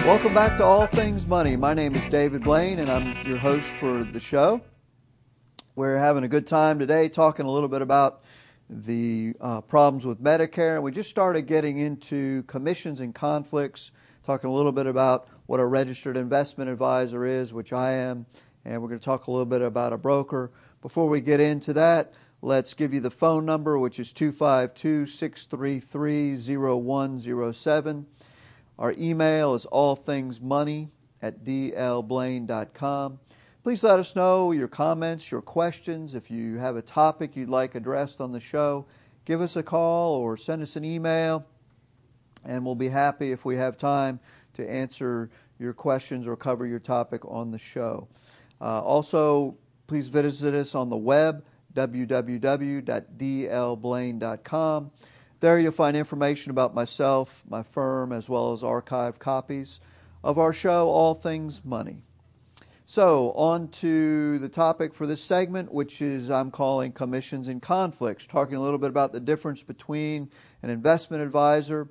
Welcome back to All Things Money. My name is David Blain, and I'm your host for the show. We're having a good time today talking a little bit about the problems with Medicare. And we just started getting into commissions and conflicts, talking a little bit about what a registered investment advisor is, which I am, and we're going to talk a little bit about a broker. Before we get into that, let's give you the phone number, which is 252-633-0107. Our email is allthingsmoney@dlblain.com. Please let us know your comments, your questions. If you have a topic you'd like addressed on the show, give us a call or send us an email, and we'll be happy if we have time to answer your questions or cover your topic on the show. Also, please visit us on the web, www.dlblain.com. There you'll find information about myself, my firm, as well as archived copies of our show, All Things Money. So, on to the topic for this segment, which is I'm calling commissions and conflicts, talking a little bit about the difference between an investment advisor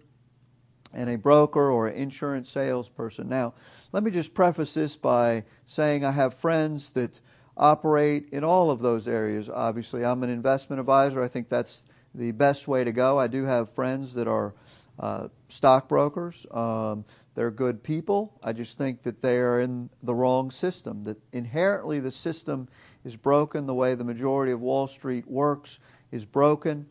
and a broker or an insurance salesperson. Now, let me just preface this by saying I have friends that operate in all of those areas. Obviously, I'm an investment advisor. I think that's the best way to go. I do have friends that are stockbrokers. They're good people. I just think that they are in the wrong system, that inherently the system is broken. The way the majority of Wall Street works is broken.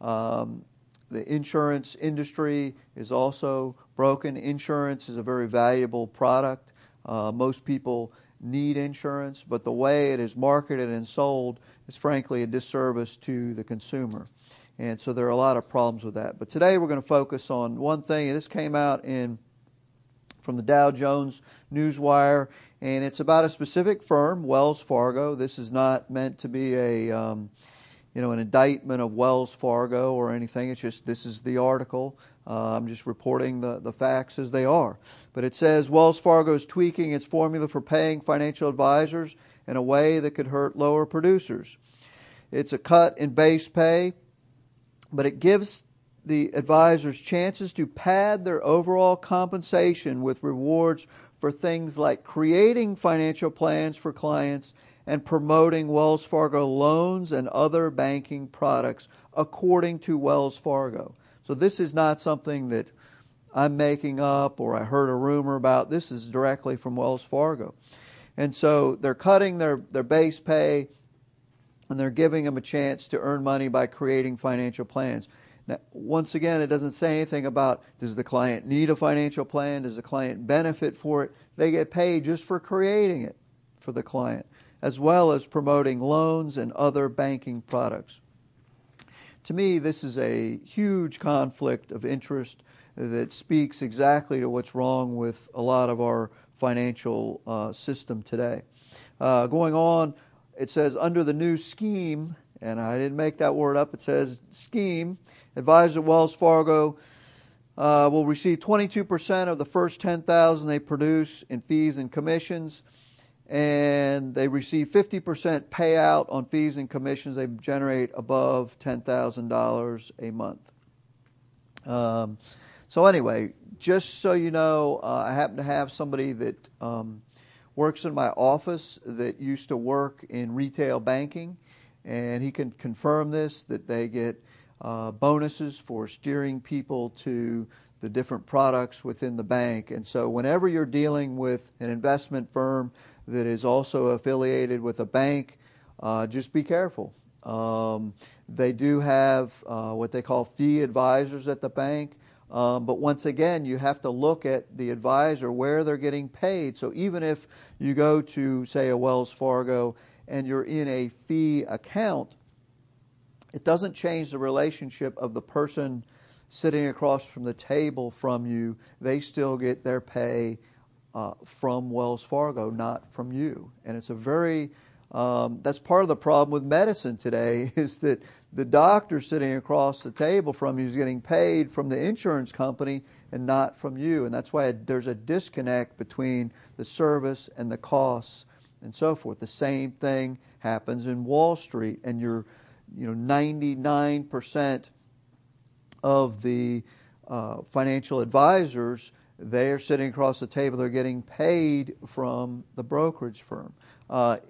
The insurance industry is also broken. Insurance is a very valuable product. Most people need insurance, but the way it is marketed and sold is frankly a disservice to the consumer. And so there are a lot of problems with that. But today we're going to focus on one thing, and this came out from the Dow Jones Newswire, and it's about a specific firm, Wells Fargo. This is not meant to be an indictment of Wells Fargo or anything. It's just, this is the article. I'm just reporting the facts as they are. But it says Wells Fargo is tweaking its formula for paying financial advisors in a way that could hurt lower producers. It's a cut in base pay, but it gives the advisors chances to pad their overall compensation with rewards for things like creating financial plans for clients and promoting Wells Fargo loans and other banking products, according to Wells Fargo. So this is not something that I'm making up or I heard a rumor about. This is directly from Wells Fargo. And so they're cutting their base pay, and they're giving them a chance to earn money by creating financial plans. Now, once again, it doesn't say anything about, does the client need a financial plan? Does the client benefit for it? They get paid just for creating it for the client, as well as promoting loans and other banking products. To me, this is a huge conflict of interest that speaks exactly to what's wrong with a lot of our financial system today. Going on, it says under the new scheme, and I didn't make that word up, it says scheme, advisors at Wells Fargo will receive 22% of the first $10,000 they produce in fees and commissions, and they receive 50% payout on fees and commissions they generate above $10,000 a month. So anyway, just so you know, I happen to have somebody that works in my office that used to work in retail banking, and he can confirm this, that they get bonuses for steering people to the different products within the bank. And so whenever you're dealing with an investment firm that is also affiliated with a bank, just be careful. They do have what they call fee advisors at the bank. But once again, you have to look at the advisor, where they're getting paid. So even if you go to, say, a Wells Fargo and you're in a fee account, it doesn't change the relationship of the person sitting across from the table from you. They still get their pay from Wells Fargo, not from you. And it's a very, that's part of the problem with medicine today, is that the doctor sitting across the table from you is getting paid from the insurance company and not from you. And that's why there's a disconnect between the service and the costs and so forth. The same thing happens in Wall Street, and 99% of the financial advisors they are sitting across the table. They're getting paid from the brokerage firm.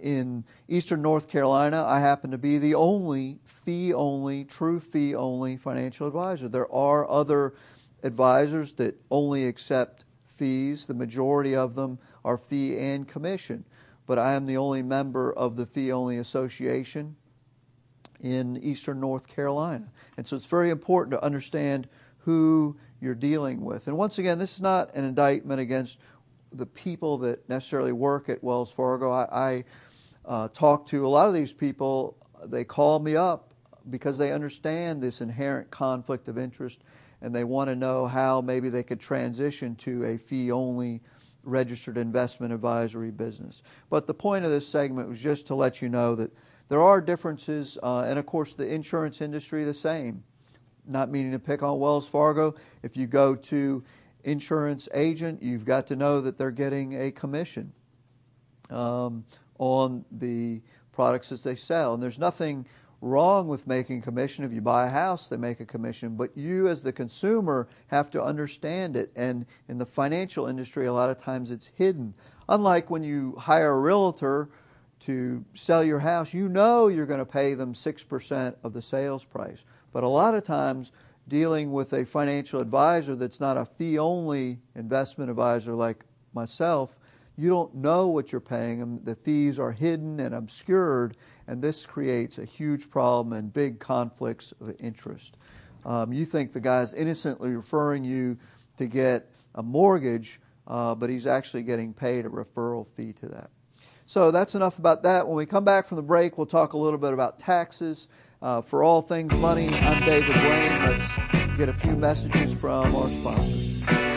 In Eastern North Carolina, I happen to be the only fee-only, true fee-only financial advisor. There are other advisors that only accept fees. The majority of them are fee and commission. But I am the only member of the fee-only association in Eastern North Carolina. And so it's very important to understand who you're dealing with. And once again, this is not an indictment against the people that necessarily work at Wells Fargo. I talk to a lot of these people. They call me up because they understand this inherent conflict of interest, and they want to know how maybe they could transition to a fee-only registered investment advisory business. But the point of this segment was just to let you know that there are differences, and of course the insurance industry the same. Not meaning to pick on Wells Fargo. If you go to insurance agent, you've got to know that they're getting a commission on the products that they sell. And there's nothing wrong with making a commission. If you buy a house, they make a commission. But you as the consumer have to understand it. And in the financial industry, a lot of times it's hidden. Unlike when you hire a realtor to sell your house, you know you're going to pay them 6% of the sales price. But a lot of times, dealing with a financial advisor that's not a fee-only investment advisor like myself, you don't know what you're paying them. The fees are hidden and obscured, and this creates a huge problem and big conflicts of interest. You think the guy's innocently referring you to get a mortgage, but he's actually getting paid a referral fee to that. So that's enough about that. When we come back from the break, we'll talk a little bit about taxes. For All Things Money, I'm David Blain. Let's get a few messages from our sponsors.